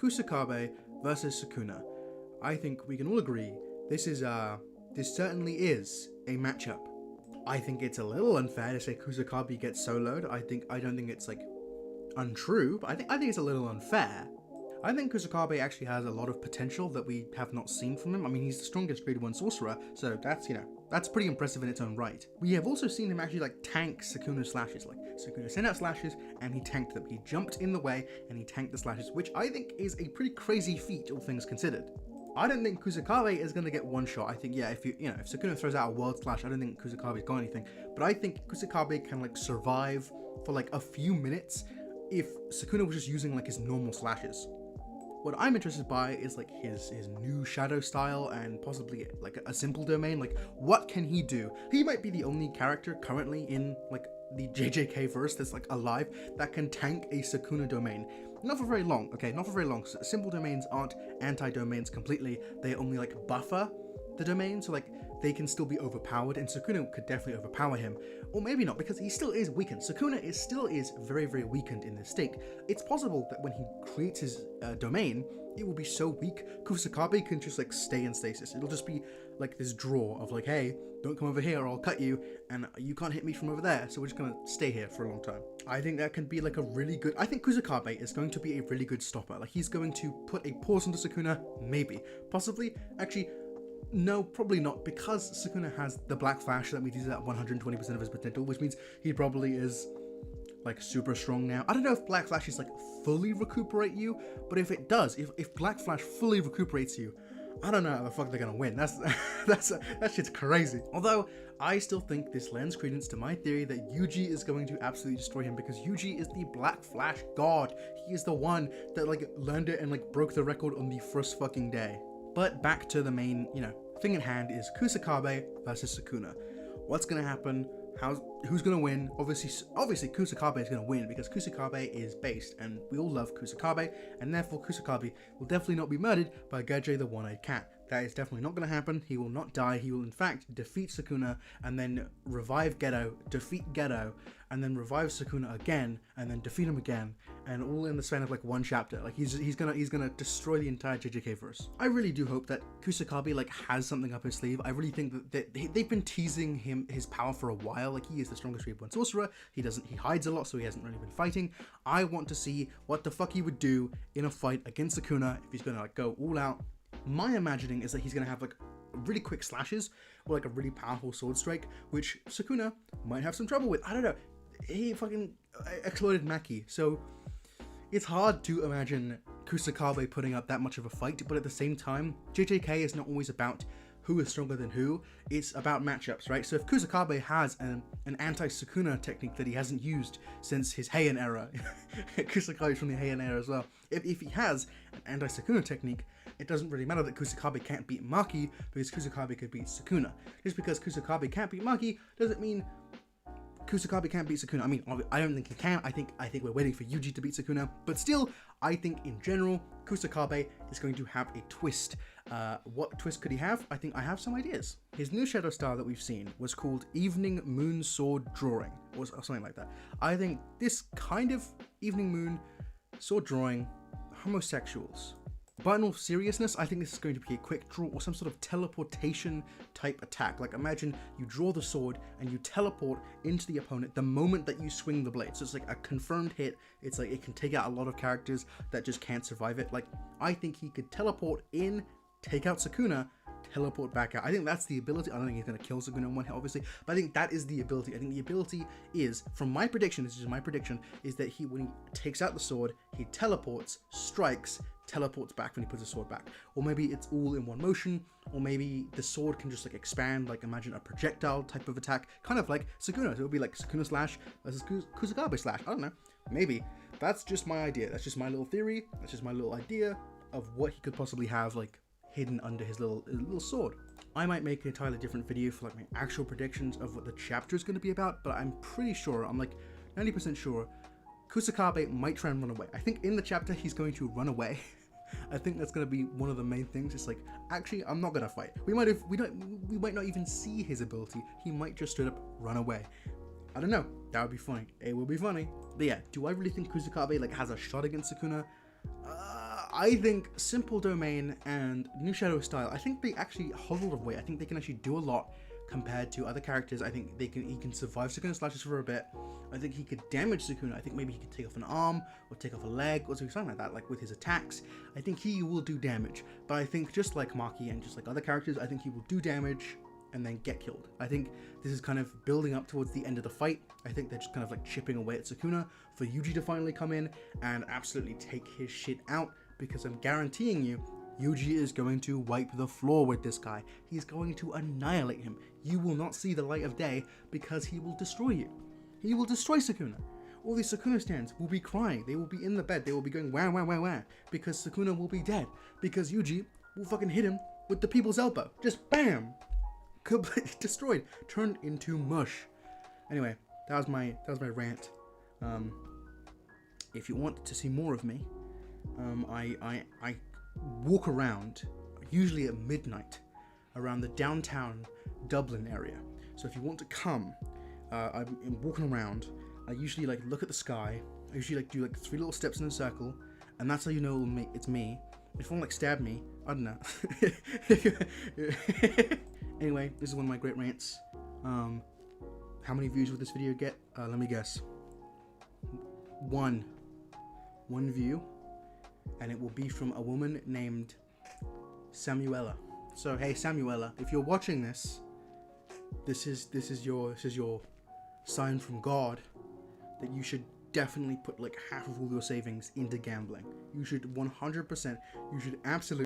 Kusukabe versus Sukuna. I think we can all agree this certainly is a matchup. I think it's a little unfair to say Kusukabe gets soloed. I don't think it's like untrue, but I think it's a little unfair. I think Kusukabe actually has a lot of potential that we have not seen from him. I mean, he's the strongest grade 1 sorcerer, so that's, that's pretty impressive in its own right. We have also seen him actually like tank Sukuna's slashes. Like Sukuna sent out slashes and he tanked them. He jumped in the way and he tanked the slashes, which I think is a pretty crazy feat, all things considered. I don't think Kusukabe is going to get one shot. I think, yeah, if Sukuna throws out a world slash, I don't think Kusukabe's got anything. But I think Kusukabe can like survive for like a few minutes if Sukuna was just using like his normal slashes. What I'm interested by is like his new shadow style and possibly like a simple domain. Like, what can he do? He might be the only character currently in like the JJK verse that's like alive that can tank a Sukuna domain. Not for very long, okay? Not for very long. So simple domains aren't anti-domains completely. They only like buffer the domain, so like they can still be overpowered, and Sukuna could definitely overpower him, or maybe not, because he still is weakened. Sukuna still is very, very weakened in this state. It's possible that when he creates his domain, it will be so weak, Kusukabe can just like stay in stasis. It'll just be like this draw of like, hey, don't come over here or I'll cut you, and you can't hit me from over there, so we're just gonna stay here for a long time. I think that can be like a really good, I think Kusukabe is going to be a really good stopper. Like, he's going to put a pause into Sukuna, maybe, possibly, actually, no, probably not, because Sukuna has the Black Flash that means he's at 120% of his potential, which means he probably is like super strong now. I don't know if Black Flash is like fully recuperate you, but if it does, if Black Flash fully recuperates you, I don't know how the fuck they're gonna win. That shit's crazy. Although I still think this lends credence to my theory that Yuji is going to absolutely destroy him, because Yuji is the Black Flash god. He is the one that like learned it and like broke the record on the first fucking day. But back to the main, thing at hand is Kusukabe versus Sukuna. What's gonna happen? Who's gonna win? Obviously Kusukabe is gonna win, because Kusukabe is based, and we all love Kusukabe, and therefore Kusukabe will definitely not be murdered by Gaijay the One-Eyed Cat. That is definitely not going to happen. He will not die. He will in fact defeat Sukuna and then revive Geto, defeat Geto, and then revive Sukuna again, and then defeat him again, and all in the span of like one chapter. Like he's gonna destroy the entire JJK verse. I really do hope that Kusukabe like has something up his sleeve. I really think that they've been teasing his power for a while. Like, he is the strongest grade 1 sorcerer. He hides a lot, so he hasn't really been fighting. I want to see what the fuck he would do in a fight against Sukuna if he's gonna like go all out. My imagining is that he's gonna have like really quick slashes or like a really powerful sword strike, which Sukuna might have some trouble with. I don't know. He fucking exploded Maki, so it's hard to imagine Kusukabe putting up that much of a fight, but at the same time, JJK is not always about who is stronger than who. It's about matchups, right? So if Kusukabe has an anti-Sukuna technique that he hasn't used since his Heian era, Kusukabe is from the Heian era as well. If he has an anti-Sukuna technique, it doesn't really matter that Kusukabe can't beat Maki, because Kusukabe could beat Sukuna. Just because Kusukabe can't beat Maki doesn't mean Kusukabe can't beat Sukuna. I mean, I don't think he can. I think we're waiting for Yuji to beat Sukuna. But still, I think in general, Kusukabe is going to have a twist. What twist could he have? I think I have some ideas. His new shadow style that we've seen was called Evening Moon Sword Drawing, or something like that. I think this kind of Evening Moon Sword Drawing, homosexuals. But in all seriousness, I think this is going to be a quick draw or some sort of teleportation type attack. Like, imagine you draw the sword and you teleport into the opponent the moment that you swing the blade. So it's like a confirmed hit. It's like it can take out a lot of characters that just can't survive it. Like, I think he could teleport in, take out Sukuna, teleport back out. I think that's the ability. I don't think he's going to kill Sukuna in one hit, obviously, but I think that is the ability. I think the ability is, from my prediction, this is my prediction, is that when he takes out the sword, he teleports, strikes, teleports back when he puts the sword back. Or maybe it's all in one motion, or maybe the sword can just like expand, like imagine a projectile type of attack, kind of like Sukuna. So it would be like Sukuna slash versus Kusukabe slash. I don't know. Maybe. That's just my idea. That's just my little theory. That's just my little idea of what he could possibly have like hidden under his little sword. I might make an entirely different video for like my actual predictions of what the chapter is going to be about, but I'm pretty sure, I'm like 90% sure, Kusukabe might try and run away. I think in the chapter he's going to run away. I think that's going to be one of the main things. It's like, actually, I'm not going to fight. We might not even see his ability. He might just straight up run away. I don't know. That would be funny. It will be funny. But yeah, do I really think Kusukabe like has a shot against Sukuna? I think Simple Domain and New Shadow Style, I think they actually hold a lot of weight. I think they can actually do a lot compared to other characters. I think he can survive Sukuna slashes for a bit. I think he could damage Sukuna. I think maybe he could take off an arm or take off a leg or something like that, like with his attacks. I think he will do damage. But I think just like Maki and just like other characters, I think he will do damage and then get killed. I think this is kind of building up towards the end of the fight. I think they're just kind of like chipping away at Sukuna for Yuji to finally come in and absolutely take his shit out, because I'm guaranteeing you, Yuji is going to wipe the floor with this guy. He's going to annihilate him. You will not see the light of day because he will destroy you. He will destroy Sukuna. All these Sukuna stands will be crying. They will be in the bed. They will be going wah wah wah wah because Sukuna will be dead. Because Yuji will fucking hit him with the people's elbow. Just bam! Completely destroyed. Turned into mush. Anyway, that was my rant. If you want to see more of me, I walk around, usually at midnight, around the downtown Dublin area. So if you want to come, I'm walking around. I usually like look at the sky. I usually like do like 3 little steps in a circle, and that's how you know it's me. If someone like stab me, I don't know. Anyway, this is one of my great rants. How many views will this video get? Let me guess. One view, and it will be from a woman named Samuela. So hey Samuela, if you're watching this, this is your sign from God that you should definitely put like half of all your savings into gambling. You should 100%. You should absolutely